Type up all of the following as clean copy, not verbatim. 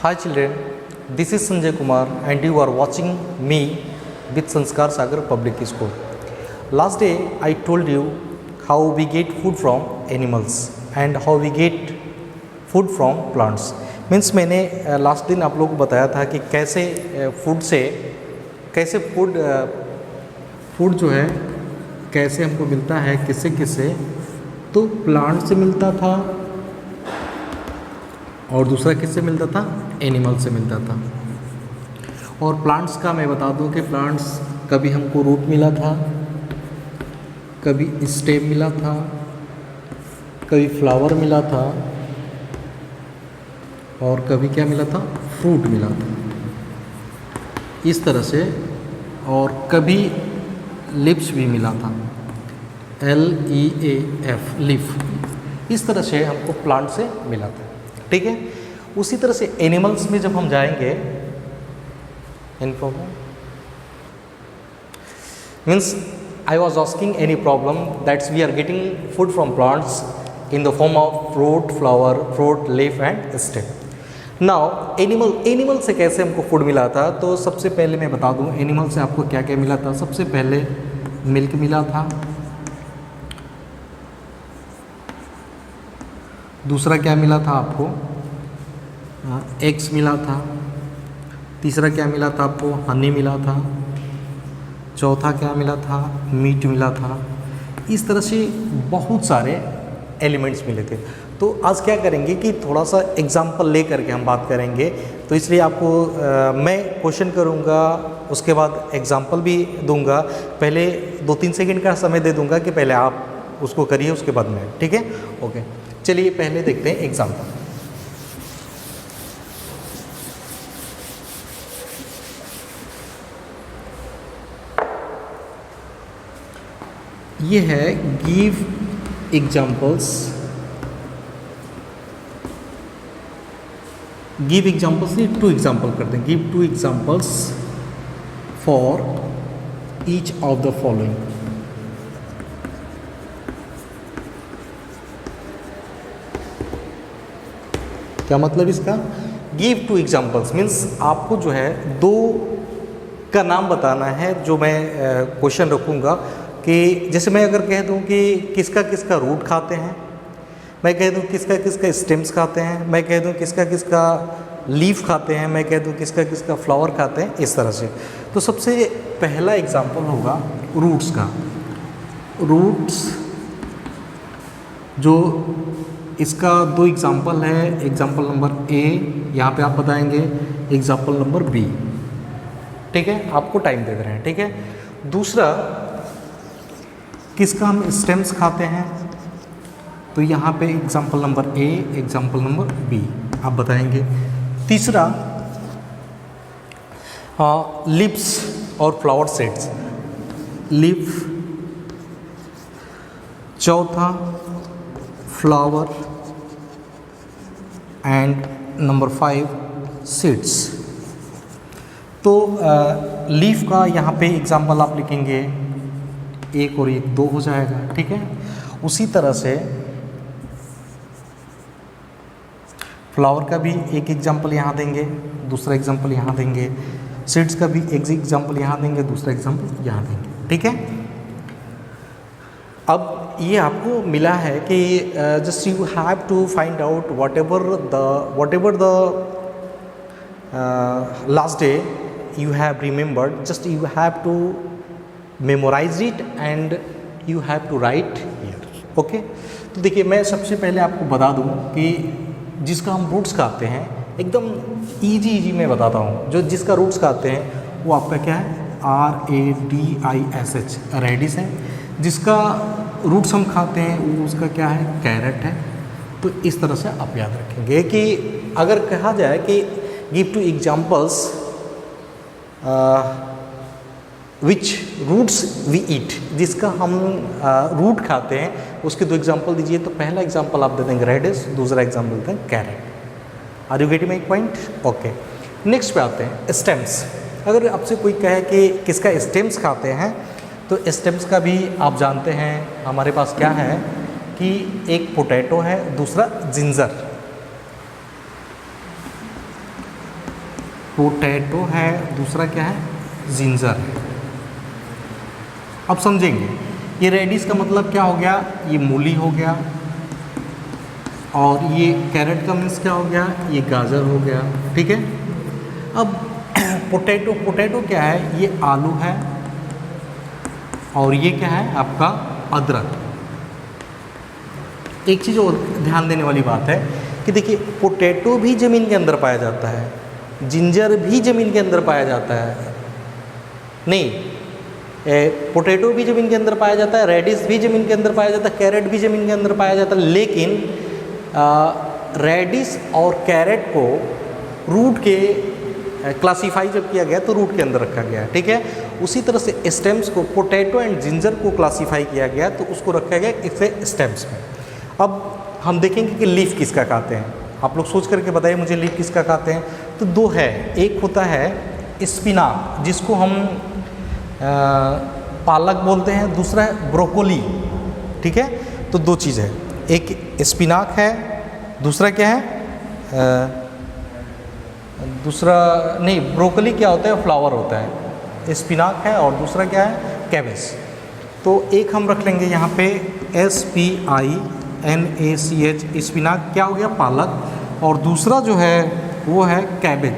Hi children, this is Sanjay Kumar and you are watching me with Sanskar Sagar Public School. Last day I told you how we get food from animals and how we get food from plants. Means मैंने last दिन आप लोगों को बताया था कि कैसे food जो है कैसे हमको मिलता है, किससे तो प्लांट से मिलता था और दूसरा किससे मिलता था, एनिमल से मिलता था। और प्लांट्स का मैं बता दूं कि प्लांट्स कभी हमको रूट मिला था, कभी स्टेम मिला था, कभी फ्लावर मिला था और कभी क्या मिला था, फ्रूट मिला था, इस तरह से। और कभी लिप्स भी मिला था, LEAF लीफ, इस तरह से हमको प्लांट से मिला था। ठीक है, उसी तरह से एनिमल्स में जब हम जाएंगे, any problem means I was asking any problem that's we are getting food from plants in the form of fruit, flower, fruit, leaf and stem. Now animal से कैसे हमको फूड मिला था, तो सबसे पहले मैं बता दूं एनिमल से आपको क्या क्या मिला था। सबसे पहले मिल्क मिला था, दूसरा क्या मिला था आपको, एग्स मिला था, तीसरा क्या मिला था आपको, हनी मिला था, चौथा क्या मिला था, मीट मिला था। इस तरह से बहुत सारे एलिमेंट्स मिले थे। तो आज क्या करेंगे कि थोड़ा सा एग्जाम्पल ले करके हम बात करेंगे, तो इसलिए आपको मैं क्वेश्चन करूँगा, उसके बाद एग्जाम्पल भी दूंगा। पहले 2-3 सेकंड का समय दे दूंगा कि पहले आप उसको करिए, उसके बाद में। ठीक है, ओके। चलिए पहले देखते हैं एग्जाम्पल। ये है गिव एग्जाम्पल्स। गिव एग्जाम्पल्स नहीं, 2 एग्जाम्पल करते हैं। Give 2 examples for each of the following. क्या मतलब इसका, गिव 2 एग्जाम्पल्स मीन्स आपको जो है 2 का नाम बताना है। जो मैं क्वेश्चन रखूँगा कि जैसे मैं अगर कह दूँ कि किसका किसका रूट खाते हैं, मैं कह दूँ किसका किसका स्टेम्स खाते हैं, मैं कह दूँ किसका किसका लीफ खाते हैं, मैं कह दूँ किसका किसका फ्लावर खाते हैं, इस तरह से। तो सबसे पहला एग्जाम्पल होगा रूट्स का। रूट्स जो इसका 2 एग्जाम्पल है, एग्जाम्पल नंबर A यहाँ पे आप बताएंगे, एग्जाम्पल नंबर B। ठीक है, आपको टाइम दे रहे हैं। ठीक है, दूसरा किसका हम स्टेम्स खाते हैं, तो यहाँ पे example number A, example number B आप बताएंगे। तीसरा लिप्स और फ्लावर सेट्स, लिप। चौथा फ्लावर एंड नंबर 5 सीड्स। तो लीफ का यहाँ पे एग्जाम्पल आप लिखेंगे, 1 और 1 2 हो जाएगा। ठीक है, उसी तरह से फ्लावर का भी एक एग्जाम्पल यहाँ देंगे, दूसरा एग्जाम्पल यहाँ देंगे। सीड्स का भी एक एग्जाम्पल यहाँ देंगे, दूसरा एग्जाम्पल यहाँ देंगे। ठीक है, अब ये आपको मिला है कि just you have to find out whatever the last day you have remembered, just you have to memorize it and you have to write here. okay? तो देखिए मैं सबसे पहले आपको बता दूं कि जिसका हम रूट्स खाते हैं, एकदम इजी मैं बताता हूँ। जो जिसका रूट्स खाते हैं वो आपका क्या है, RADISH, रेडिस है। जिसका रूट्स हम खाते हैं वो उसका क्या है, कैरेट है। तो इस तरह से आप याद रखेंगे कि अगर कहा जाए कि give 2 examples which roots we eat, जिसका हम रूट खाते हैं उसके 2 एग्जाम्पल दीजिए। तो पहला एग्जाम्पल आप दे देंगे रेडिस, दूसरा एग्जाम्पल देते हैं carrot. Are you getting my point? Okay, next पे आते हैं स्टेम्स। अगर आपसे कोई कहे कि किसका स्टेम्स खाते हैं, तो स्टेम्स का भी आप जानते हैं हमारे पास क्या है कि एक पोटैटो है, दूसरा जिंजर। पोटैटो है, दूसरा क्या है, जिंजर है। अब समझेंगे, ये रेडिश का मतलब क्या हो गया, ये मूली हो गया, और ये कैरेट का मीन्स क्या हो गया, ये गाजर हो गया, ठीक है। अब पोटैटो, पोटैटो क्या है, ये आलू है, और ये क्या है आपका अदरक। एक चीज़ और ध्यान देने वाली बात है कि देखिए, पोटैटो भी ज़मीन के अंदर पाया जाता है, जिंजर भी ज़मीन के अंदर पाया जाता है, नहीं, पोटैटो भी ज़मीन के अंदर पाया जाता है, रेडिश भी ज़मीन के अंदर पाया जाता है, कैरेट भी ज़मीन के अंदर पाया जाता है, लेकिन रेडिश और कैरेट को रूट के क्लासीफाई जब किया गया तो रूट के अंदर रखा गया, ठीक है। उसी तरह से स्टेम्स को, पोटैटो एंड जिंजर को क्लासीफाई किया गया तो उसको रखा गया इससे स्टेम्स में। अब हम देखेंगे कि लीफ किसका खाते हैं, आप लोग सोच करके बताइए मुझे लीफ किसका खाते हैं। तो दो है, एक होता है स्पिनाक जिसको हम पालक बोलते हैं, दूसरा है ब्रोकोली, ठीक है। तो दो चीज़ है, एक स्पिनाक है, दूसरा क्या है, दूसरा नहीं, ब्रोकोली क्या होता है, फ्लावर होता है, स्पिनाक है, और दूसरा क्या है, कैबेज। तो एक हम रख लेंगे यहाँ पे SPINACH, स्पिनाक क्या हो गया, पालक, और दूसरा जो है वो है कैबेज,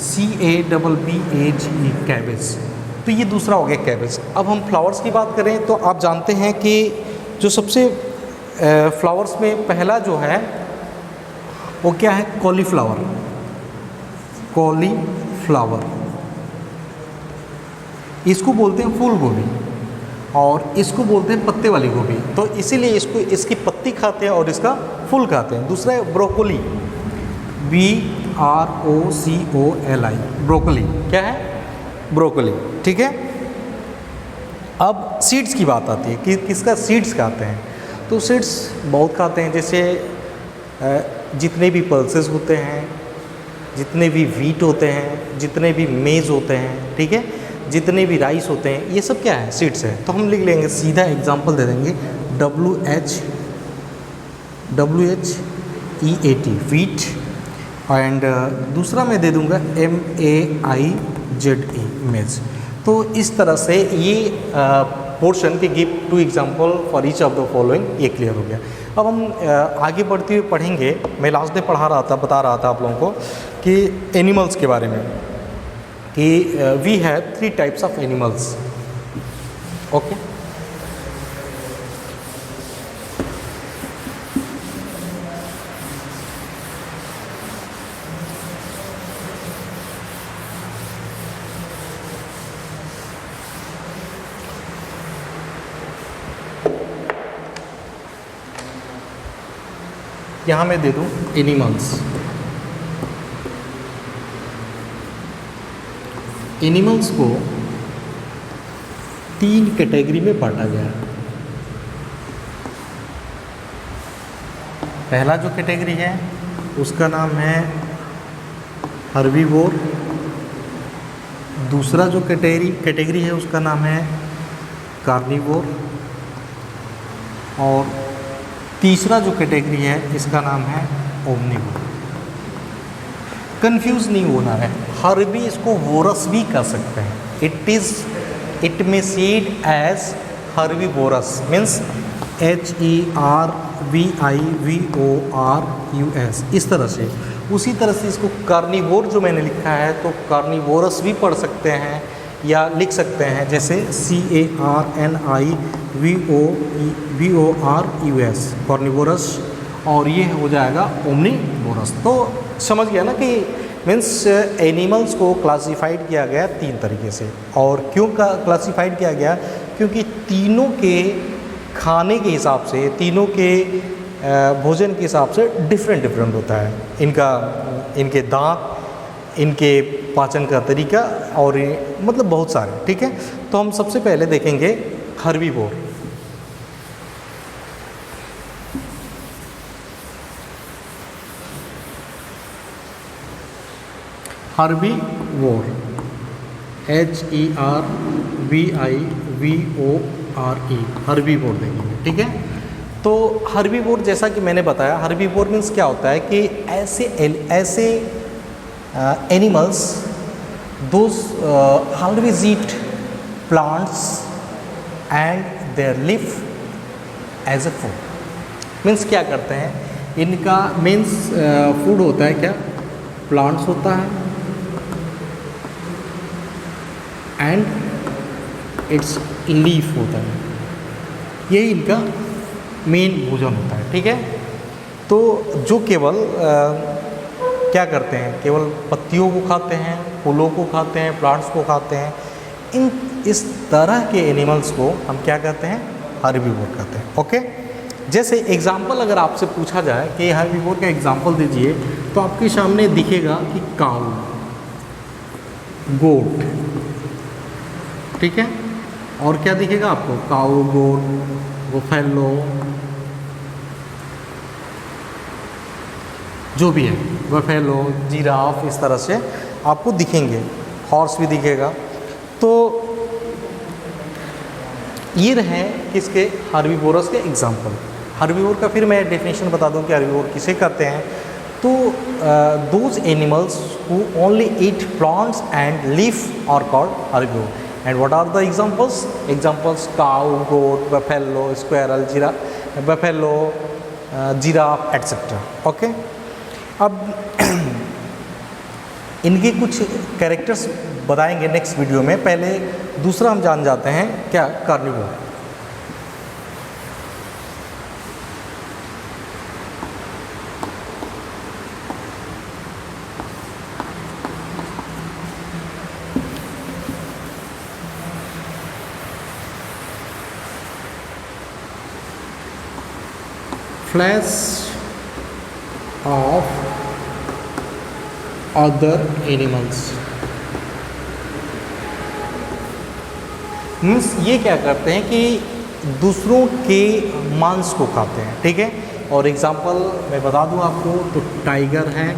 CABBAGE, कैबेज। तो ये दूसरा हो गया कैबेज। अब हम फ्लावर्स की बात करें तो आप जानते हैं कि जो सबसे फ्लावर्स में पहला जो है वो क्या है, कॉलीफ्लावर, कॉलीफ्लावर, इसको बोलते हैं फूल गोभी, और इसको बोलते हैं पत्ते वाली गोभी। तो इसीलिए इसको, इसकी पत्ती खाते हैं और इसका फूल खाते हैं। दूसरा है ब्रोकोली, BROCOLI, ब्रोकोली, क्या है, ब्रोकोली, ठीक है। अब सीड्स की बात आती है कि किसका सीड्स खाते हैं, तो सीड्स बहुत खाते हैं, जैसे जितने भी पल्सेस होते हैं, जितने भी व्हीट होते हैं, जितने भी मेज़ होते हैं, ठीक है, जितने भी राइस होते हैं, ये सब क्या है, सीड्स है। तो हम लिख लेंगे, सीधा एग्जांपल दे देंगे, WHEAT, व्हीट, एंड दूसरा मैं दे दूंगा MAIZE, मेज। तो इस तरह से ये पोर्शन के give two example for each of the following, ये क्लियर हो गया। अब हम आगे बढ़ते हुए पढ़ेंगे, मैं लास्ट डे बता रहा था आप लोगों को कि एनिमल्स के बारे में, कि we have 3 types of animals, okay. यहाँ मैं दे दूँ एनिमल्स। एनिमल्स को 3 कैटेगरी में बांटा गया है। पहला जो कैटेगरी है उसका नाम है हर्बीवोर, दूसरा जो कैटेगरी है उसका नाम है कार्निवोर, और तीसरा जो कैटेगरी है इसका नाम है ओमनिवोर। कंफ्यूज नहीं होना है, हर्बी इसको वोरस भी कर सकते हैं, it may said as herbivorous, means HERBIVORUS, इस तरह से। उसी तरह से इसको कार्निवोर जो मैंने लिखा है तो कार्निवोरस भी पढ़ सकते हैं या लिख सकते हैं, जैसे CARNIVORUS, कार्निवोरस, और ये हो जाएगा ओमनिवोरस। तो समझ गया ना कि मीन्स एनिमल्स को क्लासिफाइड किया गया 3 तरीके से। और क्यों क्लासिफाइड किया गया, क्योंकि तीनों के खाने के हिसाब से, तीनों के भोजन के हिसाब से डिफरेंट होता है इनके दांत, इनके पाचन का तरीका, और मतलब बहुत सारे, ठीक है। तो हम सबसे पहले देखेंगे हर्बीवोर। हर्बीवोर, HERBIVORE, हर्बीवोर देखेंगे, ठीक है। तो हर्बीवोर, जैसा कि मैंने बताया, हर्बीवोर मीन्स क्या होता है कि ऐसे animals those always eat plants and they live as a food. Means क्या करते हैं, इनका मीन्स फूड होता है क्या, प्लांट्स होता है एंड इट्स लीफ होता है, यही इनका मेन भोजन होता है, ठीक है। तो जो केवल क्या करते हैं, केवल पत्तियों को खाते हैं, फूलों को खाते हैं, प्लांट्स को खाते हैं, इस तरह के एनिमल्स को हम क्या कहते हैं, हर्बीवोर कहते हैं। ओके, जैसे एग्जाम्पल अगर आपसे पूछा जाए कि हर्बीवोर का एग्जाम्पल दीजिए, तो आपके सामने दिखेगा कि काऊ, गोट, ठीक है, और क्या दिखेगा आपको, काऊ, गोट, बुफेलो, जो भी है, बफेलो, जिराफ, इस तरह से आपको दिखेंगे, हॉर्स भी दिखेगा। तो ये रहे किसके, हर्बीवोरस के एग्जाम्पल। हर्बीवोर का फिर मैं डेफिनेशन बता दूं कि हर्बीवोर किसे कहते हैं। तो those animals who only eat plants and leaf are called herbivore. And what are the examples, cow, goat, buffalo, squirrel, buffalo, giraffe etcetera. Okay, अब इनके कुछ कैरेक्टर्स बताएंगे नेक्स्ट वीडियो में। पहले दूसरा हम जान जाते हैं क्या, carnivore. Flash of other animals, means ये क्या करते हैं कि दूसरों के मांस को खाते हैं, ठीक है। और एग्जांपल मैं बता दूं आपको, तो टाइगर है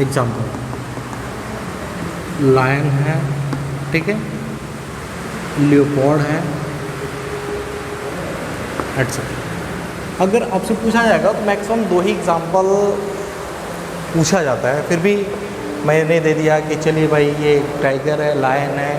एग्जांपल, लायन है, ठीक है, लियोपार्ड है, एटसेट्रा। अगर आपसे पूछा जाएगा तो मैक्सिमम 2 ही एग्जांपल पूछा जाता है, फिर भी मैंने दे दिया कि चलिए भाई ये टाइगर है, लायन है,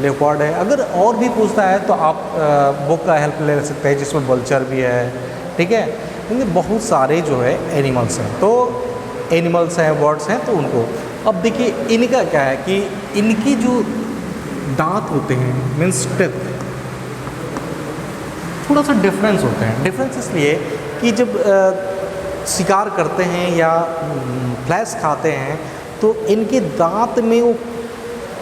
लेपर्ड है। अगर और भी पूछता है तो आप बुक का हेल्प ले सकते हैं जिसमें वल्चर भी है, ठीक है, क्योंकि बहुत सारे जो है एनिमल्स हैं। तो एनिमल्स हैं, बर्ड्स हैं, तो उनको अब देखिए इनका क्या है कि इनकी जो दांत होते हैं, मीन्स टेथ, थोड़ा सा डिफरेंस होते हैं। डिफरेंस इसलिए कि जब शिकार करते हैं या फ्लैश खाते हैं तो इनके दांत में वो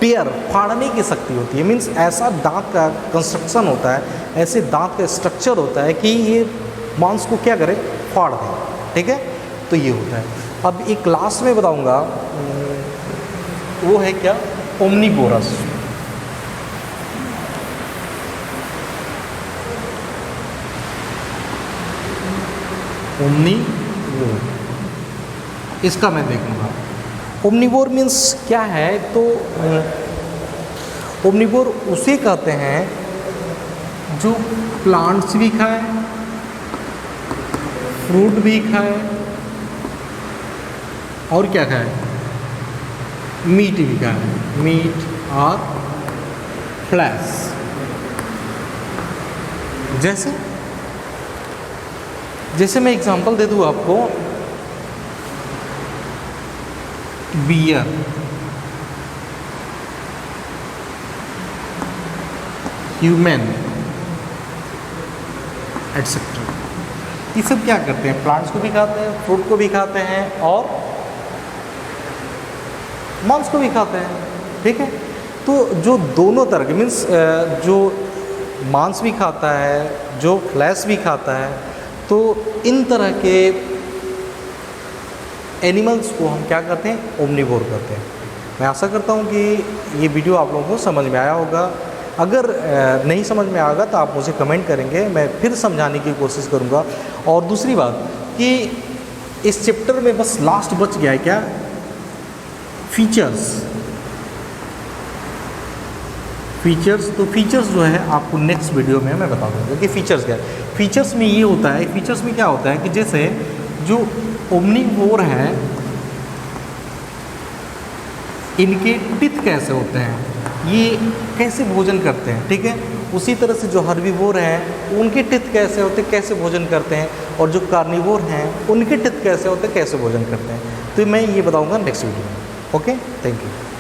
टेयर, फाड़ने की शक्ति होती है। मीन्स ऐसा दांत का कंस्ट्रक्शन होता है, ऐसे दांत का स्ट्रक्चर होता है कि ये मांस को क्या करे, फाड़ दे, ठीक है। तो ये होता है। अब एक लास्ट में बताऊंगा, वो है क्या, ओमनीवोरस। ओमनीवोर, इसका मैं देखूंगा। ओमनीवोर मीन्स क्या है, तो ओमनीवोर उसे कहते हैं जो प्लांट्स भी खाए, फ्रूट भी खाए, और क्या खाए, मीट भी खाए, मीट और फ्लैश। जैसे मैं एग्जांपल दे दूँ आपको, बियर, ह्यूमन, एटसेट्रा। ये सब क्या करते हैं, प्लांट्स को भी खाते हैं, फ्रूट को भी खाते हैं, और मांस को भी खाते हैं, ठीक है। तो जो दोनों तरह के, मीन्स जो मांस भी खाता है, जो फ्लैश भी खाता है, तो इन तरह के एनिमल्स को हम क्या करते हैं, ओमनीवोर करते हैं। मैं आशा करता हूँ कि ये वीडियो आप लोगों को समझ में आया होगा। अगर नहीं समझ में आएगा तो आप मुझे कमेंट करेंगे, मैं फिर समझाने की कोशिश करूँगा। और दूसरी बात कि इस चैप्टर में बस लास्ट बच गया है क्या, फीचर्स। तो फीचर्स जो है आपको नेक्स्ट वीडियो में मैं बता दूँगा कि फीचर्स क्या है। फीचर्स में ये होता है, फीचर्स में क्या होता है कि जैसे जो ओमनीवोर है इनके टिथ कैसे होते हैं, ये कैसे भोजन करते हैं, ठीक है। उसी तरह से जो हर्बीवोर हैं उनके टिथ कैसे होते हैं, कैसे भोजन करते हैं, और जो कार्निवोर हैं उनके टिथ कैसे होते हैं, कैसे भोजन करते हैं। तो मैं ये बताऊँगा नेक्स्ट वीडियो में। Okay, thank you.